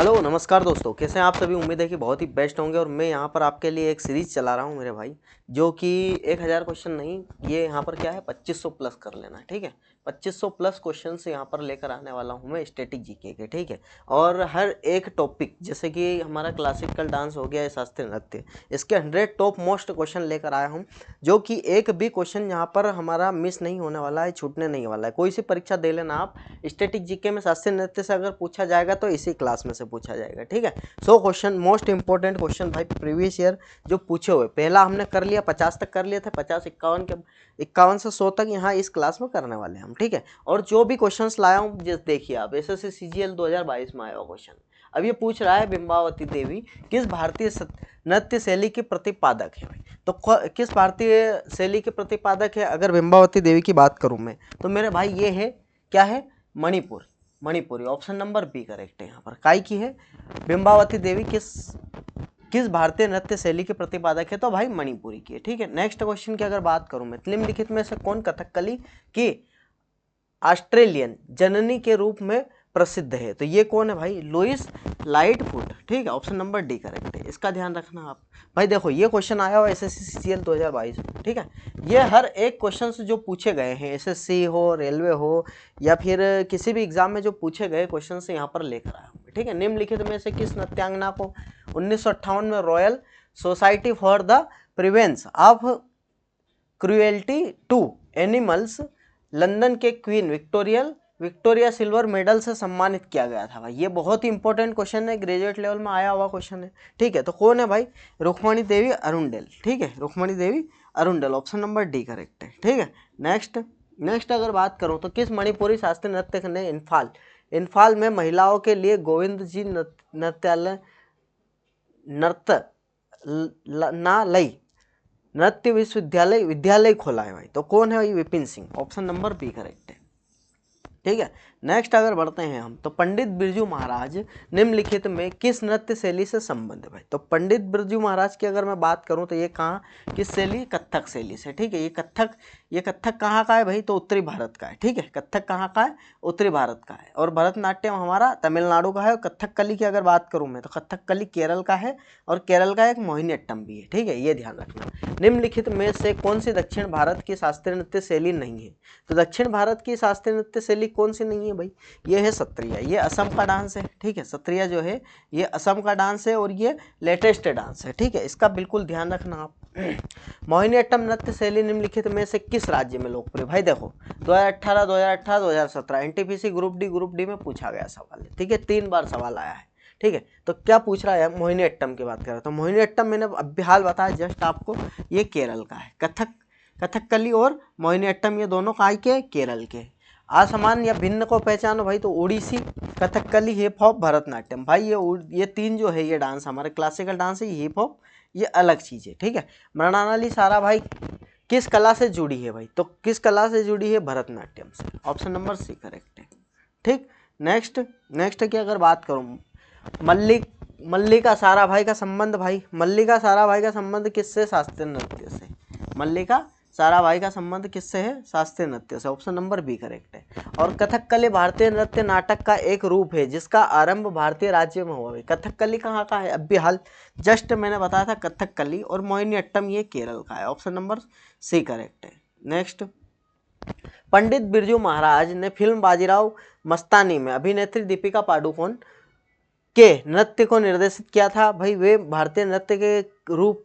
Hello नमस्कार दोस्तों, कैसे हैं आप सभी। उम्मीद है कि बहुत ही बेस्ट होंगे। और मैं यहाँ पर आपके लिए एक सीरीज़ चला रहा हूँ मेरे भाई, जो कि 1000 क्वेश्चन नहीं, ये यहाँ पर क्या है 2500 प्लस कर लेना है। ठीक है, 2500 प्लस क्वेश्चन से यहाँ पर लेकर आने वाला हूँ मैं स्टैटिक जीके के। ठीक है, और हर एक टॉपिक, जैसे कि हमारा क्लासिकल डांस हो गया, शास्त्रीय नृत्य, इसके 100 टॉप मोस्ट क्वेश्चन लेकर आया हूँ, जो कि एक भी क्वेश्चन यहाँ पर हमारा मिस नहीं होने वाला है, छूटने नहीं वाला है। कोई सी परीक्षा दे लेना आप, स्टैटिक जीके में शास्त्रीय नृत्य से अगर पूछा जाएगा तो इसी क्लास में से पूछा जाएगा। ठीक है, 100 क्वेश्चन, मोस्ट इंपॉर्टेंट क्वेश्चन भाई, प्रीवियस ईयर जो पूछे हुए। पहला हमने कर लिया, 50 तक कर लिए थे, 50 51 के 51 से 100 तक यहाँ इस क्लास में करने वाले हैं हम। ठीक है, और जो भी क्वेश्चंस लाया हूँ जैसे देखिए आप, एसएससी सीजीएल 2022 में आया हुआ क्वेश्चन। अब ये पूछ रहा है बिंबावती देवी किस भारतीय नृत्य शैली की प्रतिपादक है भाई। तो किस भारतीय शैली के प्रतिपादक है, अगर बिंबावती देवी की बात करूं मैं, तो मेरे भाई ये है, क्या है, Manipur, Manipuri. Option number B correct है यहाँ पर। काय की है बिंबावती देवी, किस भारतीय नृत्य शैली के प्रतिपादक है, तो भाई मणिपुरी की है। ठीक है, नेक्स्ट क्वेश्चन की अगर बात करूं मैं, निम्नलिखित में से कौन कथकली की ऑस्ट्रेलियन जननी के रूप में प्रसिद्ध है, तो ये कौन है भाई, लुइस लाइटफुट। ठीक है, ऑप्शन नंबर डी करेक्ट है, इसका ध्यान रखना आप भाई। देखो ये क्वेश्चन आया हुआ एसएससी सीजीएल 2022। ठीक है, ये हर एक क्वेश्चन से जो पूछे गए हैं, एसएससी हो, रेलवे हो, या फिर किसी भी एग्जाम में जो पूछे गए क्वेश्चन से यहाँ पर लेकर आया हूँ। ठीक है, निम्नलिखित में से किस नृत्यांगना को 1958 में royal society for the prevention of cruelty to animals London के क्वीन विक्टोरिया सिल्वर मेडल से सम्मानित किया गया था भाई। ये बहुत ही इंपॉर्टेंट क्वेश्चन है, ग्रेजुएट लेवल में आया हुआ क्वेश्चन है। ठीक है, तो कौन है भाई, रुक्मणी देवी अरुंडेल। ठीक है, Rukmini Devi Arundale, option number D correct है। ठीक है, नेक्स्ट अगर बात करूं तो किस मणिपुरी शास्त्रीय नृत्य ने इम्फाल में महिलाओं के लिए गोविंद जी नृत्य विद्यालय खोला है भाई, तो कौन है भाई, Vipin Singh, option number B correct है। ठीक है, नेक्स्ट अगर बढ़ते हैं हम, तो पंडित बिरजू महाराज निम्नलिखित में किस नृत्य शैली से संबंध है भाई। तो पंडित बिरजू महाराज की अगर मैं बात करूं तो ये कहाँ, किस शैली, कथक शैली से। ठीक है, ये कथक कहाँ का है भाई, तो उत्तरी भारत का है। ठीक है, कथक कहाँ का है, उत्तरी भारत का है। और भरतनाट्यम हमारा तमिलनाडु का है। और कथकली की अगर बात करूँ मैं, तो कथकली केरल का है, और केरल का एक मोहिनीअट्टम भी है। ठीक है, ये ध्यान रखना। निम्नलिखित में से कौन सी दक्षिण भारत की शास्त्रीय नृत्य शैली नहीं है, तो दक्षिण भारत की शास्त्रीय नृत्य शैली कौन सी नहीं है भाई, ये है सत्रिया। ये असम का डांस है। ठीक है, सत्रिया जो है ये असम का डांस है, और ये लेटेस्ट डांस है। ठीक है, इसका बिल्कुल ध्यान रखना आप। मोहिनीअट्टम नृत्य शैली निम्नलिखित में से किस राज्य में लोकप्रिय भाई। देखो 2018 2018 2017 एनटीपीसी ग्रुप डी में पूछा गया सवाल है। ठीक है, 3 बार सवाल आया है। ठीक है, तो क्या पूछ रहा है, मोहिनीअट्टम की बात कर रहा है। तो मोहिनीअट्टम मैंने अभी हाल बताया जस्ट आपको, ये केरल का है। कथकली और मोहिनीअट्टम ये दोनों काय के, केरल के। असमान या भिन्न को पहचानो भाई, तो ओडिसी, कथकली, हिप हॉप, भरतनाट्यम। भाई ये 3 जो है, ये डांस हमारे क्लासिकल डांस है, हिप हॉप ये अलग चीज़ है। ठीक है, मृणाली सारा भाई किस कला से जुड़ी है भाई, तो किस कला से जुड़ी है, भरतनाट्यम से, ऑप्शन नंबर सी करेक्ट है। ठीक, नेक्स्ट की अगर बात करूँ, मल्लिका साराभाई का संबंध भाई, मल्लिका साराभाई का संबंध किससे, शास्त्रीय नृत्य से। मल्लिका साराभाई का संबंध किससे है, शास्त्रीय नृत्य से, ऑप्शन नंबर बी करेक्ट है। और कथकली भारतीय नृत्य नाटक का एक रूप है जिसका आरंभ भारतीय राज्य में हुआ है। कथकली कहाँ का है, अभी हाल जस्ट मैंने बताया था कथकली, और मोहिनीअट्टम ये केरल का है, ऑप्शन नंबर सी करेक्ट है। नेक्स्ट, पंडित बिरजू महाराज ने फिल्म बाजीराव मस्तानी में अभिनेत्री दीपिका पादुकोण के नृत्य को निर्देशित किया था भाई। वे भारतीय नृत्य के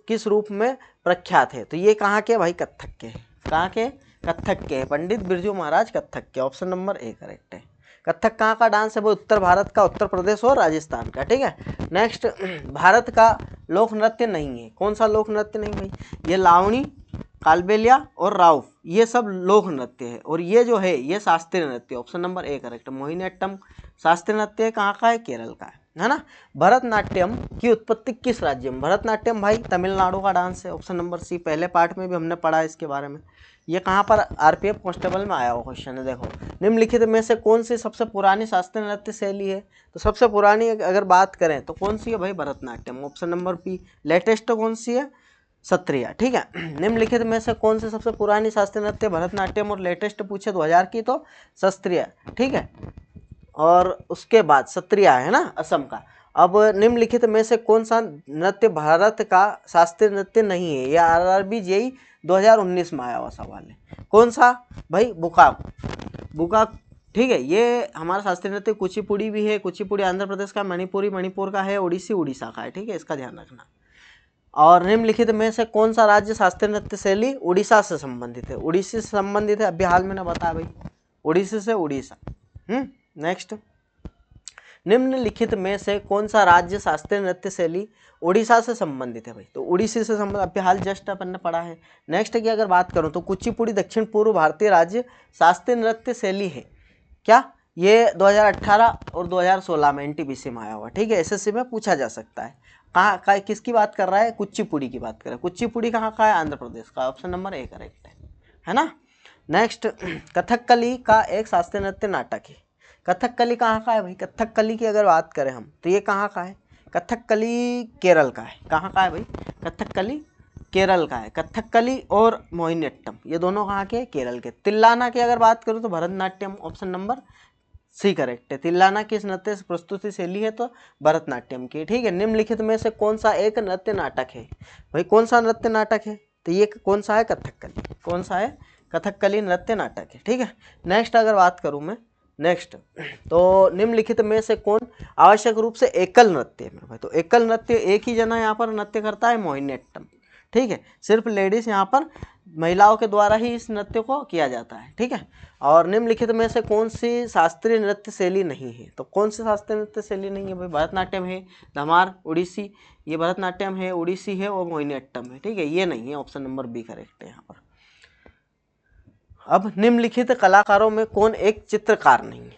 किस रूप में प्रख्यात है, तो ये कहाँ के भाई, कथक के। कहाँ के, कथक के। पंडित बिरजू महाराज कथक के, ऑप्शन नंबर ए करेक्ट है। कथक कहाँ का डांस है वो, उत्तर भारत का, उत्तर प्रदेश और राजस्थान का। ठीक है, नेक्स्ट, भारत का लोक नृत्य नहीं है, कौन सा लोक नृत्य नहीं भाई, ये लावणी, कालबेलिया और राउफ, ये सब लोक नृत्य है। और ये जो है ये शास्त्रीय नृत्य, option number A correct. Mohiniyattam शास्त्रीय नृत्य कहाँ का है, केरल का है ना। भरतनाट्यम की उत्पत्ति किस राज्य में, भरतनाट्यम भाई तमिलनाडु का डांस है, ऑप्शन नंबर सी। पहले पार्ट में भी हमने पढ़ा इसके बारे में। ये कहाँ पर, आरपीएफ कांस्टेबल में आया हुआ क्वेश्चन है। देखो निम्नलिखित में से कौन सी सबसे पुरानी शास्त्रीय नृत्य शैली है, तो सबसे पुरानी अगर बात करें तो कौन सी है भाई, Bharatanatyam, option number B. Latest कौन सी है, सत्रिया। ठीक है, निम्नलिखित में से कौन सी सबसे पुरानी शास्त्रीय नृत्य, भरतनाट्यम, और लेटेस्ट पूछे 2000 की तो सत्रिया। ठीक है, और उसके बाद सत्रिया है ना, असम का। अब निम्नलिखित में से कौन सा नृत्य भारत का शास्त्रीय नृत्य नहीं है? यह आरआरबी जेई 2019 में आया हुआ सवाल है। कौन सा भाई? बुकाक। बुकाक, ठीक है। ये हमारा शास्त्रीय नृत्य कुचिपुड़ी भी है। कुचिपुड़ी आंध्र प्रदेश का, मणिपुरी मणिपुर का है, ओडिसी उड़ीसा का है, ठीक है, इसका ध्यान रखना। और निम्नलिखित में से कौन सा राज्य शास्त्रीय नृत्य शैली उड़ीसा से संबंधित है? उड़ीसी से संबंधित है, अभी हाल मैंने बताया भाई, उड़ीसी से उड़ीसा। नेक्स्ट, निम्नलिखित में से कौन सा राज्य शास्त्रीय नृत्य शैली उड़ीसा से संबंधित है भाई? तो उड़ीसी से संबंधित अभी हाल जस्ट अपन ने पढ़ा है। नेक्स्ट की अगर बात करूं तो कुचिपुड़ी दक्षिण पूर्व भारतीय राज्य शास्त्रीय नृत्य शैली है क्या? ये 2018 और 2016 में एनटीपीसी में आया हुआ, ठीक है, एसएससी में पूछा जा सकता है। कहाँ किसकी बात कर रहा है? कुचिपुड़ी की बात कर रहा है। कुचिपुड़ी कहाँ का है? आंध्र प्रदेश का। ऑप्शन नंबर ए करेक्ट है ना। नेक्स्ट, कथकली का एक शास्त्रीय नृत्य नाटक है। कथकली कहाँ का है भाई? कथकली की अगर बात करें हम तो ये कहाँ का है? कथकली केरल का है। कहाँ का है भाई? कथकली केरल का है। कथकली और मोहिनीअट्टम ये दोनों कहाँ के? केरल के। तिल्लाना की अगर बात करूँ तो Bharatanatyam. Option number C correct है। तिल्लाना किस नृत्य प्रस्तुति शैली है? तो भरतनाट्यम की, ठीक है। निम्नलिखित में से कौन सा एक नृत्य नाटक है भाई? कौन सा नृत्य नाटक है? तो ये कौन सा है? कथकली। कौन सा है? कथकली नृत्य नाटक है, ठीक है। नेक्स्ट अगर बात करूं मैं, नेक्स्ट तो निम्नलिखित में से कौन आवश्यक रूप से एकल नृत्य है भाई? तो एकल नृत्य एक ही जना यहाँ पर नृत्य करता है, मोहिनीअट्टम, ठीक है। सिर्फ लेडीज यहाँ पर महिलाओं के द्वारा ही इस नृत्य को किया जाता है, ठीक है। और निम्नलिखित में से कौन सी शास्त्रीय नृत्य शैली नहीं है? तो कौन सी शास्त्रीय नृत्य शैली नहीं है भाई? भरतनाट्यम है, धमार, उड़ीसी, ये भरतनाट्यम है, उड़ीसी है और मोहिनीअट्टम है, ठीक है, ये नहीं है। ऑप्शन नंबर बी करेक्ट है यहाँ पर। अब निम्नलिखित कलाकारों में कौन एक चित्रकार नहीं है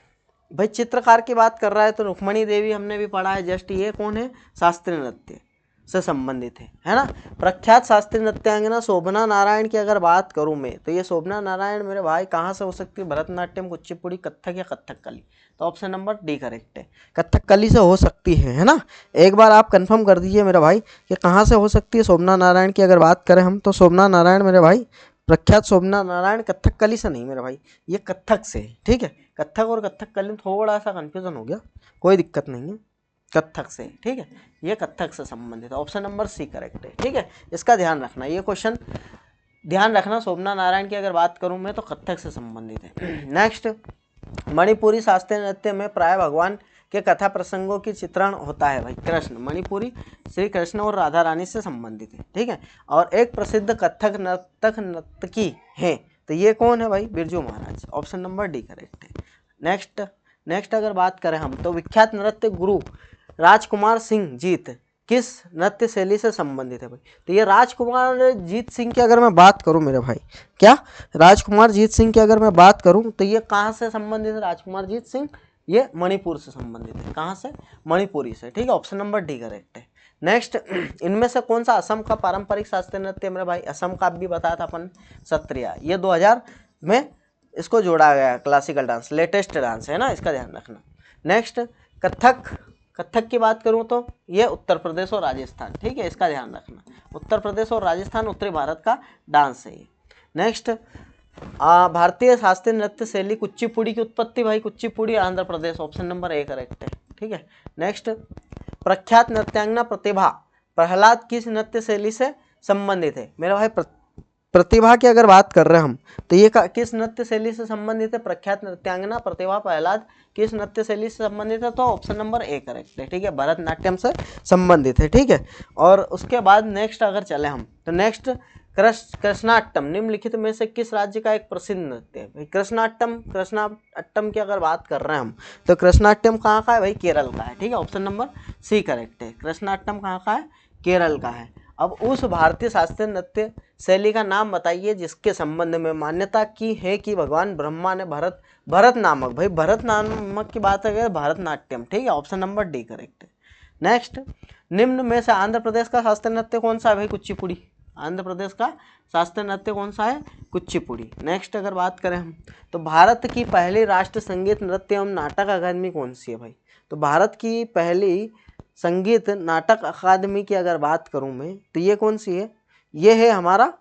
भाई? चित्रकार की बात कर रहा है तो रुक्मणी देवी हमने भी पढ़ा है जस्ट, ये कौन है? शास्त्रीय नृत्य से संबंधित है ना। प्रख्यात शास्त्रीय नृत्यांगना शोभना नारायण की अगर बात करूं मैं तो ये शोभना नारायण मेरे भाई कहाँ से हो सकती है? भरतनाट्यम, कुचिपुड़ी, कथक या कथकली? तो ऑप्शन नंबर डी करेक्ट है, कथकली से हो सकती है ना। एक बार आप कंफर्म कर दीजिए मेरे भाई कि कहाँ से हो सकती है शोभना नारायण की अगर बात करें हम तो शोभना नारायण मेरे भाई, प्रख्यात शोभना नारायण कथकली से नहीं मेरे भाई, ये कथक से है, ठीक है। कथक और कथकली में थोड़ा सा कंफ्यूजन हो गया, कोई दिक्कत नहीं है, कथक से, ठीक है, ये कथक से संबंधित है। ऑप्शन नंबर सी करेक्ट है, ठीक है, इसका ध्यान रखना, ये क्वेश्चन ध्यान रखना। शोभना नारायण की अगर बात करूं मैं तो कथक से संबंधित है। नेक्स्ट, मणिपुरी शास्त्रीय नृत्य में प्राय भगवान के कथा प्रसंगों की चित्रण होता है भाई। कृष्ण, मणिपुरी श्री कृष्ण और राधा रानी से संबंधित है, ठीक है। और एक प्रसिद्ध कथक नर्तकी है, तो ये कौन है भाई? Birju Maharaj. Option number D correct है। नेक्स्ट अगर बात करें हम तो विख्यात नृत्य गुरु राजकुमार सिंह जीत किस नृत्य शैली से संबंधित है भाई? तो ये राजकुमार जीत सिंह की अगर मैं बात करूं मेरे भाई, क्या राजकुमार जीत सिंह की अगर मैं बात करूं तो ये कहाँ से संबंधित है? राजकुमार जीत सिंह ये मणिपुर से संबंधित है। कहाँ से? मणिपुरी से, ठीक है, ऑप्शन नंबर डी करेक्ट है। नेक्स्ट, इनमें से कौन सा असम का पारंपरिक शास्त्रीय नृत्य है मेरे भाई? असम का भी बताया था अपन, सत्रिया, ये 2000 में इसको जोड़ा गया, क्लासिकल डांस, लेटेस्ट डांस है ना, इसका ध्यान रखना। नेक्स्ट, कथक की बात करूं तो ये उत्तर प्रदेश और राजस्थान, ठीक है, इसका ध्यान रखना, उत्तर प्रदेश और राजस्थान उत्तरी भारत का डांस है ये। नेक्स्ट, भारतीय शास्त्रीय नृत्य शैली कुचिपुड़ी की उत्पत्ति भाई, Kuchipudi Andhra Pradesh. Option number A correct है, ठीक है। नेक्स्ट, प्रख्यात नृत्यांगना प्रतिभा प्रहलाद किस नृत्य शैली से संबंधित है मेरा भाई? प्रतिभा की अगर बात कर रहे हैं हम तो ये किस नृत्य शैली से संबंधित है? प्रख्यात नृत्यांगना प्रतिभा प्रहलाद किस नृत्य शैली से संबंधित है? तो ऑप्शन नंबर ए करेक्ट है, ठीक है, भरतनाट्यम से संबंधित है, ठीक है। और उसके बाद नेक्स्ट अगर चले हम तो नेक्स्ट, कृष्णाट्टम निम्नलिखित में से किस राज्य का एक प्रसिद्ध नृत्य है? कृष्णाट्टम की अगर बात कर रहे हैं हम तो कृष्णाट्टम कहाँ का है भाई? केरल का है, ठीक है, ऑप्शन नंबर सी करेक्ट है, कृष्णाट्टम कहाँ का है? केरल का है। अब उस भारतीय शास्त्रीय नृत्य शैली का नाम बताइए जिसके संबंध में मान्यता की है कि भगवान ब्रह्मा ने भरत नामक, भाई भरत नामक की बात है, भरतनाट्यम, ठीक है, ऑप्शन नंबर डी करेक्ट है। नेक्स्ट, निम्न में से आंध्र प्रदेश का शास्त्रीय नृत्य कौन सा है भाई? कुचिपुड़ी। आंध्र प्रदेश का शास्त्रीय नृत्य कौन सा है? कुचिपुड़ी। नेक्स्ट अगर बात करें हम तो भारत की पहली राष्ट्रीय संगीत नृत्य एवं नाटक अकादमी कौन सी है भाई? तो भारत की पहली संगीत नाटक अकादमी की अगर बात करूं मैं तो ये कौन सी है? ये है हमारा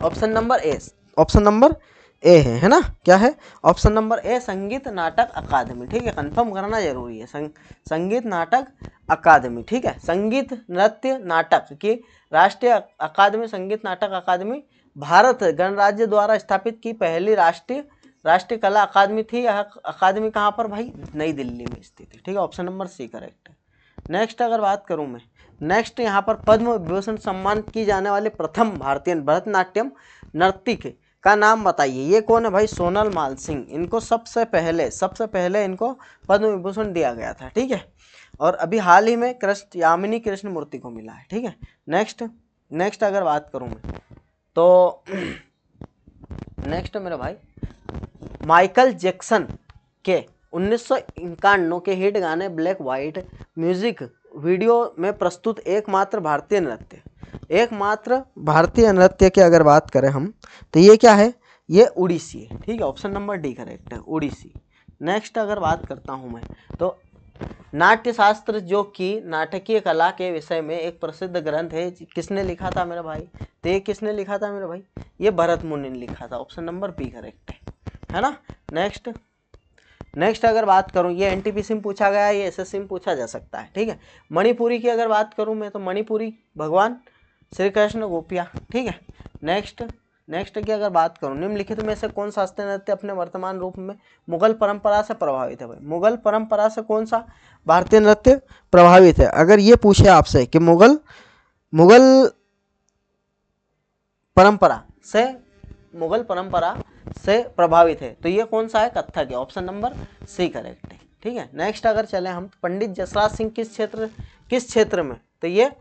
option number A, option number A है ना, क्या है ऑप्शन नंबर ए संगीत नाटक अकादमी। ठीक है, कंफर्म करना जरूरी है, संगीत नाटक अकादमी। ठीक है, संगीत नृत्य नाटक की राष्ट्रीय अकादमी, संगीत नाटक अकादमी भारत गणराज्य द्वारा स्थापित की पहली राष्ट्रीय कला अकादमी थी। यह अकादमी कहाँ पर भाई, नई दिल्ली में स्थित है। ठीक है, ऑप्शन नंबर सी करेक्ट है। नेक्स्ट अगर बात करूं मैं, नेक्स्ट यहाँ पर पद्म विभूषण सम्मान की जाने वाले प्रथम भारतीय भरतनाट्यम नर्तकी का नाम बताइए। ये कौन है भाई, सोनल मान सिंह। इनको सबसे पहले इनको पद्म विभूषण दिया गया था। ठीक है, और अभी हाल ही में यामिनी कृष्णमूर्ति को मिला है। ठीक है, नेक्स्ट अगर बात करूं मैं तो नेक्स्ट मेरा भाई माइकल जैक्सन के 1951 के हिट गाने ब्लैक वाइट म्यूजिक वीडियो में प्रस्तुत एकमात्र भारतीय नृत्य की अगर बात करें हम तो ये क्या है, ये उड़ीसी है। ठीक है, ऑप्शन नंबर डी करेक्ट है, उड़ीसी। नेक्स्ट अगर बात करता हूँ मैं तो नाट्यशास्त्र जो कि नाटकीय कला के विषय में एक प्रसिद्ध ग्रंथ है, किसने लिखा था मेरा भाई, तो ये किसने लिखा था मेरा भाई, ये भरत मुनि ने लिखा था। ऑप्शन नंबर बी करेक्ट है ना। नेक्स्ट अगर बात करूं, ये एनटीपीसी में पूछा गया है, ये एसएससी में पूछा जा सकता है। ठीक है, मणिपुरी की अगर बात करूं मैं तो मणिपुरी भगवान श्री कृष्ण गोपिया। ठीक है, नेक्स्ट की अगर बात करूं, निम्नलिखित में से कौन शास्त्रीय नृत्य अपने वर्तमान रूप में मुगल परंपरा से प्रभावित है भाई, मुगल परंपरा से कौन सा भारतीय नृत्य प्रभावित है। अगर ये पूछे आपसे कि मुगल परंपरा से प्रभावित है तो ये कौन सा है, कथक है। ऑप्शन नंबर सी करेक्ट है। ठीक है, नेक्स्ट अगर चले हम, पंडित जसराज सिंह किस क्षेत्र में, तो ये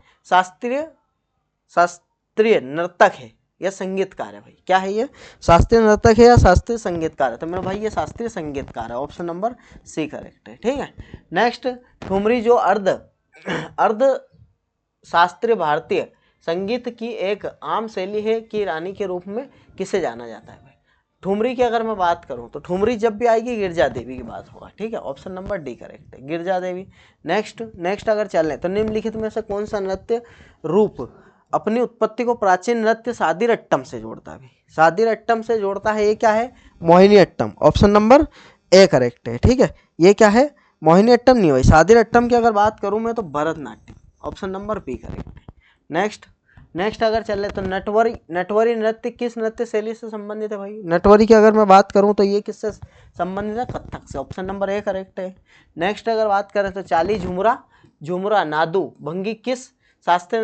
शास्त्रीय नर्तक है या संगीतकार है भाई, क्या है ये, शास्त्रीय नर्तक है या शास्त्रीय संगीतकार है, तो मेरा भाई ये शास्त्रीय संगीतकार है। ऑप्शन नंबर सी करेक्ट है। ठीक है, नेक्स्ट ठुमरी जो अर्ध शास्त्रीय भारतीय संगीत की एक आम शैली है की रानी के रूप में किसे जाना जाता है भाई। ठुमरी की अगर मैं बात करूं तो ठुमरी जब भी आएगी गिरजा देवी की बात होगा। ठीक है, ऑप्शन नंबर डी करेक्ट है, गिरजा देवी। नेक्स्ट अगर चलें तो निम्नलिखित में से कौन सा नृत्य रूप अपनी उत्पत्ति को प्राचीन नृत्य सादिरट्टम से जोड़ता है, सादिरट्टम से जोड़ता है, ये क्या है, Mohiniyattam. Option number A correct है। ठीक है, ये क्या है, मोहिनीअट्टम नहीं भाई, सादिरट्टम की अगर बात करूं मैं तो Bharatanatyam. Option number B correct है। नेक्स्ट अगर चले तो नटवरी नृत्य किस नृत्य शैली से संबंधित है भाई, नटवरी की अगर मैं बात करूं तो ये किससे संबंधित है, कथक से। ऑप्शन नंबर ए करेक्ट है। नेक्स्ट अगर बात करें तो चाली झुमरा नादू भंगी किस शास्त्रीय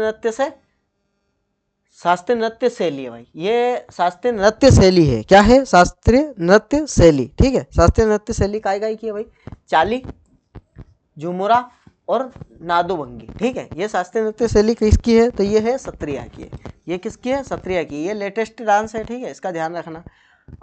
नृत्य शैली है भाई, ये शास्त्रीय नृत्य शैली है, क्या है, शास्त्रीय नृत्य शैली। ठीक है, शास्त्रीय नृत्य शैली काय की है भाई, चाली झुमरा और नादुभंगी। ठीक है, ये शास्त्रीय नृत्य शैली किसकी है, तो ये है सत्रिया की है। ये किसकी है, सत्रिया की। ये लेटेस्ट डांस है। ठीक है, इसका ध्यान रखना।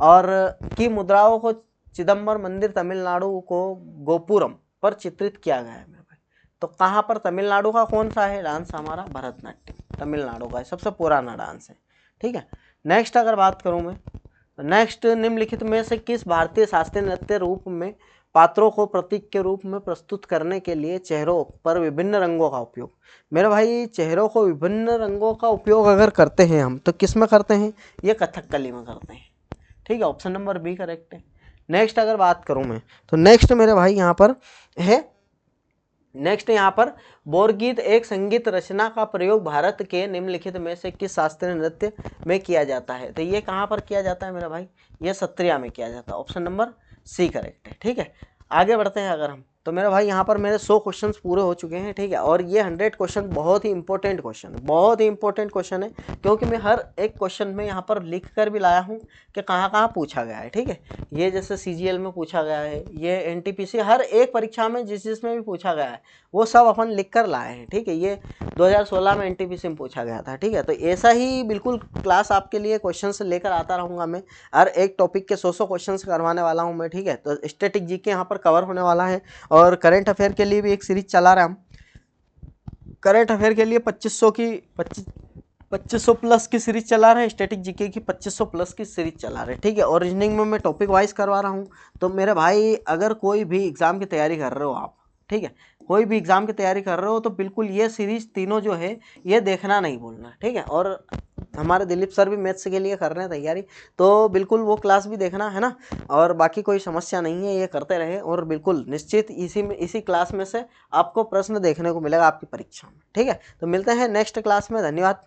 और की मुद्राओं को चिदम्बर मंदिर तमिलनाडु को गोपुरम पर चित्रित किया गया है मेरे भाई। तो कहाँ पर, तमिलनाडु का कौन सा है डांस हमारा, भरतनाट्यम तमिलनाडु का है, सबसे पुराना डांस है। ठीक है, नेक्स्ट अगर बात करूँ मैं, नेक्स्ट निम्नलिखित में से किस भारतीय शास्त्रीय नृत्य रूप में पात्रों को प्रतीक के रूप में प्रस्तुत करने के लिए चेहरों पर विभिन्न रंगों का उपयोग, मेरे भाई चेहरों को विभिन्न रंगों का उपयोग अगर करते हैं हम तो किस में करते हैं, ये कथकली में करते हैं। ठीक है, ऑप्शन नंबर बी करेक्ट है। नेक्स्ट अगर बात करूं मैं तो नेक्स्ट मेरे भाई यहाँ पर है, नेक्स्ट यहाँ पर बोरगीत एक संगीत रचना का प्रयोग भारत के निम्नलिखित में से किस शास्त्रीय नृत्य में किया जाता है, तो ये कहाँ पर किया जाता है मेरा भाई, ये सत्रिया में किया जाता है। ऑप्शन नंबर सी करेक्ट है। ठीक है, आगे बढ़ते हैं अगर हम तो मेरा भाई यहाँ पर मेरे 100 क्वेश्चंस पूरे हो चुके हैं। ठीक है, और ये 100 क्वेश्चन बहुत ही इंपॉर्टेंट क्वेश्चन है, क्योंकि मैं हर एक क्वेश्चन में यहाँ पर लिख कर भी लाया हूँ कि कहाँ पूछा गया है। ठीक है, ये जैसे CGL में पूछा गया है, ये NTPC हर एक परीक्षा में जिसमें भी पूछा गया है वो सब अपन लिख कर लाए हैं। ठीक है, ये 2016 में NTPC में पूछा गया था। ठीक है, तो ऐसा ही बिल्कुल क्लास आपके लिए क्वेश्चन लेकर आता रहूँगा मैं, हर एक टॉपिक के 100 क्वेश्चन करवाने वाला हूँ मैं। ठीक है, तो स्टैटिक जीके यहाँ पर कवर होने वाला है, और करंट अफेयर के लिए भी एक सीरीज चला रहे हम। करंट अफेयर के लिए 2500 प्लस की सीरीज चला रहे हैं, स्टैटिक जीके की 2500 प्लस की सीरीज चला रहे हैं। ठीक है, और रीजनिंग में मैं टॉपिक वाइज करवा रहा हूँ। तो मेरे भाई अगर कोई भी एग्जाम की तैयारी कर रहे हो आप, ठीक है, कोई भी एग्जाम की तैयारी कर रहे हो तो बिल्कुल ये सीरीज तीनों जो है ये देखना नहीं भूलना। ठीक है, और हमारे दिलीप सर भी मैथ्स के लिए कर रहे हैं तैयारी, तो बिल्कुल वो क्लास भी देखना है ना। और बाकी कोई समस्या नहीं है, ये करते रहे और बिल्कुल निश्चित इसी क्लास में से आपको प्रश्न देखने को मिलेगा आपकी परीक्षा में। ठीक है, तो मिलते हैं नेक्स्ट क्लास में। धन्यवाद।